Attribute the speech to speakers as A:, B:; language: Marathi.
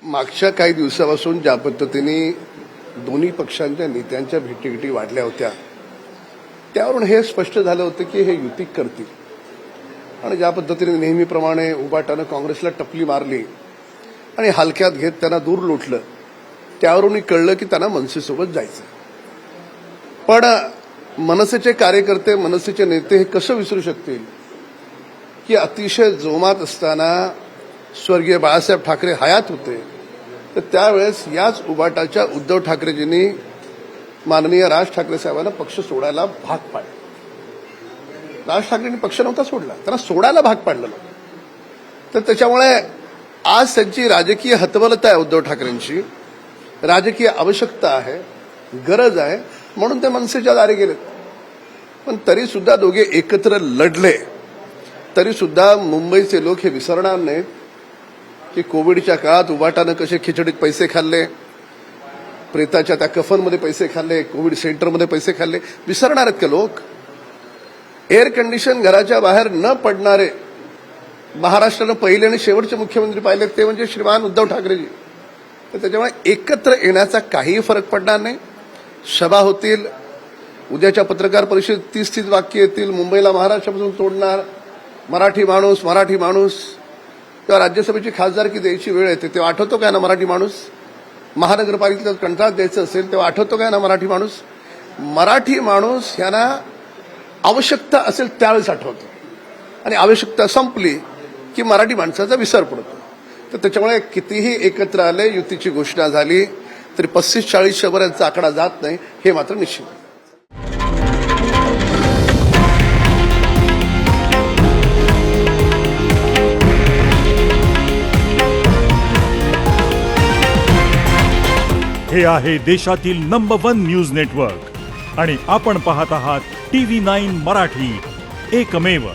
A: मागच्या काही दिवसापासून ज्या पद्धतीने दोन्ही पक्षांच्या नेत्यांच्या भेटीगाठी वाढल्या होत्या त्यावरून हे स्पष्ट झालं होतं की हे युती करतील आणि ज्या पद्धतीने नेहमीप्रमाणे उबाटानं काँग्रेसला टपली मारली आणि हलक्यात घेत त्यांना दूर लोटलं त्यावरून कळलं की त्यांना मनसेसोबत जायचं. पण मनसेचे कार्यकर्ते मनसेचे नेते हे कसं विसरू शकतील की अतिशय जोमात असताना स्वर्गीय बाळासाहेब ठाकरे हयात होते तर त्यावेळेस याच उबाटाच्या उद्धव ठाकरेजींनी माननीय राज ठाकरे साहेबांना पक्ष सोडायला भाग पाडलं. राज ठाकरेंनी पक्ष नव्हता सोडला, त्यांना सोडायला भाग पाडलं. तर त्याच्यामुळे आज त्यांची राजकीय हतबलता आहे, उद्धव ठाकरेंची राजकीय आवश्यकता आहे, गरज आहे, म्हणून ते मनसेच्या दारी गेलेत. पण तरी सुद्धा दोघे एकत्र लढले तरी सुद्धा मुंबईचे लोक हे विसरणार नाहीत की कोविडच्या काळात उबाटानं कसे खिचडीत पैसे खाल्ले, प्रेताच्या त्या कफनमध्ये पैसे खाल्ले, कोविड सेंटरमध्ये पैसे खाल्ले. विसरणार आहेत का लोक? एअर कंडिशन घराच्या बाहेर न पडणारे महाराष्ट्रानं पहिले आणि शेवटचे मुख्यमंत्री पाहिले ते म्हणजे श्रीमान उद्धव ठाकरेजी. तर त्याच्यामुळे एकत्र येण्याचा काहीही फरक पडणार नाही. सभा होतील, उद्याच्या पत्रकार परिषदेत 30 वाक्य येतील, मुंबईला महाराष्ट्रापासून तोडणार, मराठी माणूस तेव्हा राज्यसभेची खासदारकी द्यायची वेळ येते तेव्हा आठवतो काय ना मराठी माणूस? महानगरपालिकेचा कंत्राट द्यायचं असेल तेव्हा आठवतो काय ना मराठी माणूस? मराठी माणूस यांना आवश्यकता असेल त्यावेळेस आठवतो आणि आवश्यकता संपली की मराठी माणसाचा विसर पडतो. तर त्याच्यामुळे कितीही एकत्र आले, युतीची घोषणा झाली तरी 35-40 पर्यंतचा आकडा जात नाही हे मात्र निश्चित.
B: हे आहे देशातील नंबर 1 न्यूज नेटवर्क आणि आपण पाहत आहात TV9 मराठी, एकमेव.